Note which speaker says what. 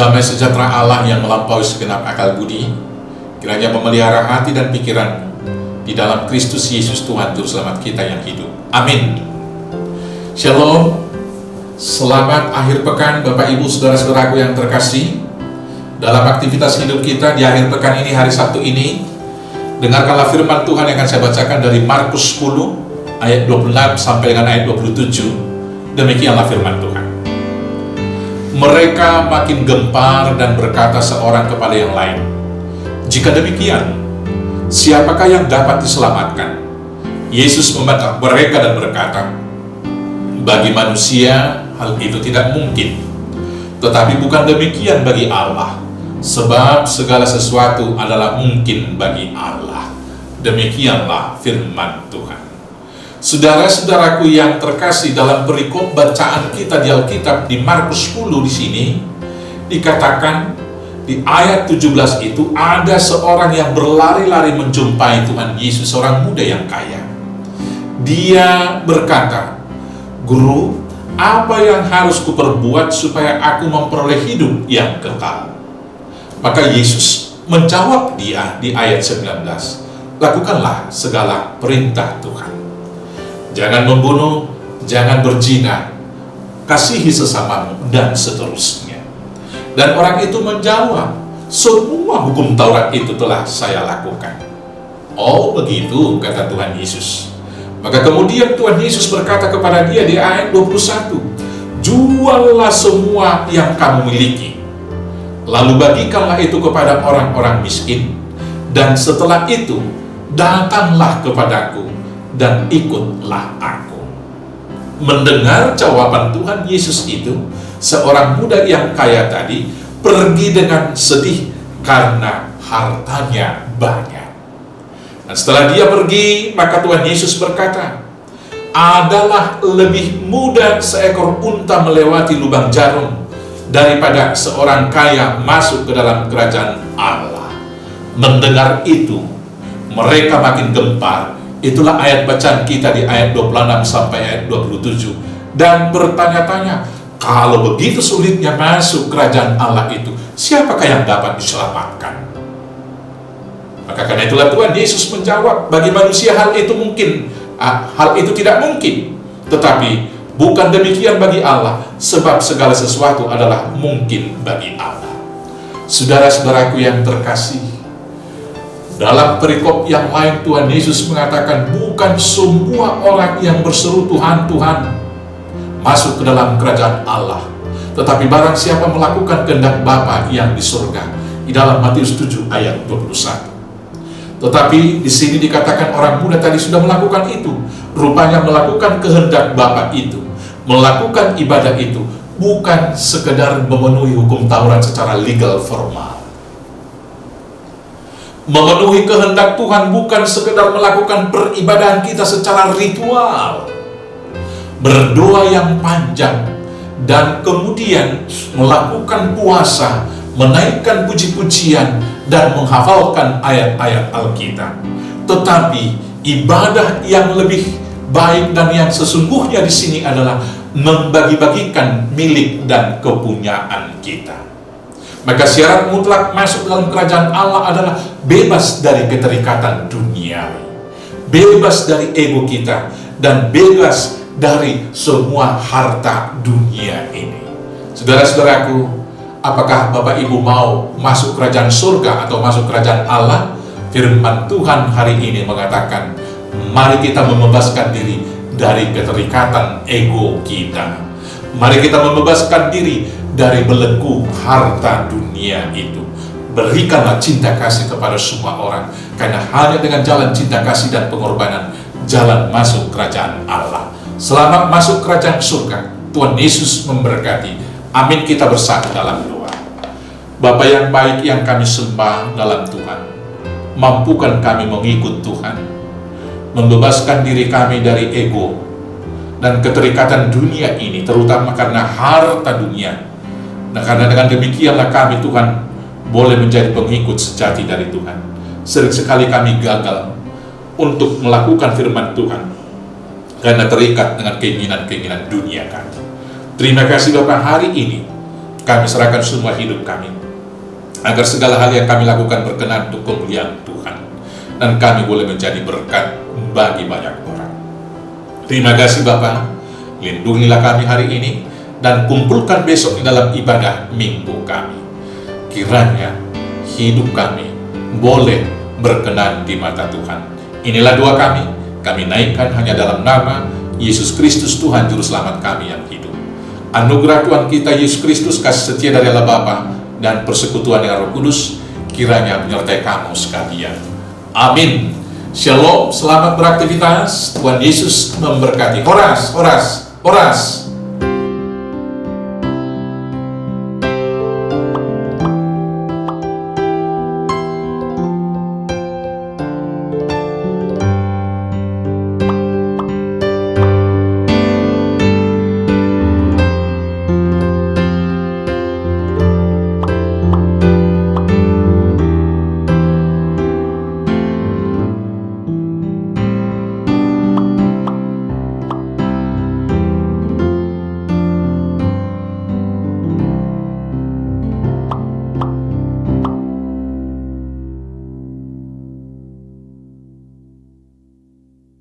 Speaker 1: Damai sejahtera Allah yang melampaui segenap akal budi, kiranya memelihara hati dan pikiran di dalam Kristus Yesus Tuhan Juru Selamat kita yang hidup. Amin. Shalom. Selamat akhir pekan Bapak Ibu Saudara-saudaraku yang terkasih. Dalam aktivitas hidup kita di akhir pekan ini, hari Sabtu ini, dengarkanlah firman Tuhan yang akan saya bacakan dari Markus 10 ayat 26 sampai dengan ayat 27. Demikianlah firman Tuhan. Mereka makin gempar dan berkata seorang kepada yang lain, "Jika demikian, siapakah yang dapat diselamatkan?" Yesus memantah mereka dan berkata, "Bagi manusia hal itu tidak mungkin, tetapi bukan demikian bagi Allah, sebab segala sesuatu adalah mungkin bagi Allah." Demikianlah firman Tuhan. Saudara-saudaraku yang terkasih, dalam perikop bacaan kita di Alkitab di Markus 10 di sini dikatakan di ayat 17 itu ada seorang yang berlari-lari menjumpai Tuhan Yesus, seorang muda yang kaya. Dia berkata, "Guru, apa yang harus kuperbuat supaya aku memperoleh hidup yang kekal?" Maka Yesus menjawab dia di ayat 19, "Lakukanlah segala perintah Tuhan. Jangan membunuh, jangan berzina, kasihi sesamamu," dan seterusnya. Dan orang itu menjawab, "Semua hukum Taurat itu telah saya lakukan." "Oh begitu," kata Tuhan Yesus. Maka kemudian Tuhan Yesus berkata kepada dia di ayat 21, "Juallah semua yang kamu miliki, lalu bagikanlah itu kepada orang-orang miskin, dan setelah itu datanglah kepadaku dan ikutlah aku." Mendengar jawaban Tuhan Yesus itu, seorang muda yang kaya tadi pergi dengan sedih karena hartanya banyak. Dan setelah dia pergi, maka Tuhan Yesus berkata, "Adalah lebih mudah seekor unta melewati lubang jarum daripada seorang kaya masuk ke dalam kerajaan Allah." Mendengar itu, mereka makin gempar. Itulah ayat bacaan kita di ayat 26 sampai ayat 27. Dan bertanya-tanya, kalau begitu sulitnya masuk kerajaan Allah itu, siapakah yang dapat diselamatkan? Maka karena itulah Tuhan Yesus menjawab, bagi manusia hal itu mungkin, hal itu tidak mungkin. Tetapi bukan demikian bagi Allah, sebab segala sesuatu adalah mungkin bagi Allah. Saudara-saudaraku yang terkasih, dalam perikop yang lain Tuhan Yesus mengatakan, bukan semua orang yang berseru Tuhan, Tuhan masuk ke dalam kerajaan Allah, tetapi barang siapa melakukan kehendak Bapa yang di surga. Di dalam Matius 7 ayat 21. Tetapi di sini dikatakan orang muda tadi sudah melakukan itu. Rupanya melakukan kehendak Bapa itu, melakukan ibadah itu, bukan sekedar memenuhi hukum Taurat secara legal formal. Memenuhi kehendak Tuhan bukan sekedar melakukan peribadahan kita secara ritual, berdoa yang panjang, dan kemudian melakukan puasa, menaikkan puji-pujian, dan menghafalkan ayat-ayat Alkitab. Tetapi ibadah yang lebih baik dan yang sesungguhnya di sini adalah membagi-bagikan milik dan kepunyaan kita. Maka syarat mutlak masuk dalam kerajaan Allah adalah bebas dari keterikatan duniawi, bebas dari ego kita, dan bebas dari semua harta dunia ini. Saudara-saudaraku, apakah Bapak Ibu mau masuk kerajaan surga atau masuk kerajaan Allah? Firman Tuhan hari ini mengatakan, mari kita membebaskan diri dari keterikatan ego kita. Mari kita membebaskan diri dari belenggu harta dunia itu. Berikanlah cinta kasih kepada semua orang, karena hanya dengan jalan cinta kasih dan pengorbanan, jalan masuk kerajaan Allah. Selamat masuk kerajaan surga. Tuhan Yesus memberkati. Amin. Kita bersatu dalam doa. Bapa yang baik yang kami sembah dalam Tuhan, mampukan kami mengikut Tuhan, membebaskan diri kami dari ego dan keterikatan dunia ini, terutama karena harta dunia. Nah, karena dengan demikianlah kami, Tuhan, boleh menjadi pengikut sejati dari Tuhan. Sering sekali kami gagal untuk melakukan firman Tuhan karena terikat dengan keinginan-keinginan dunia kami. Terima kasih Bapak, hari ini Kami serahkan semua hidup kami, agar segala hal yang kami lakukan berkenan untuk kemuliaan Tuhan, dan kami boleh menjadi berkat bagi banyak orang. Terima kasih Bapa, lindungilah kami hari ini, dan kumpulkan besok di dalam ibadah minggu kami. Kiranya hidup kami boleh berkenan di mata Tuhan. Inilah doa kami naikkan hanya dalam nama Yesus Kristus Tuhan Juru Selamat kami yang hidup. Anugerah Tuhan kita Yesus Kristus, kasih setia dari Allah Bapa, dan persekutuan dengan Roh Kudus kiranya menyertai kamu sekalian. Amin. Shalom, selamat beraktivitas. Tuhan Yesus memberkati. Horas, horas, horas.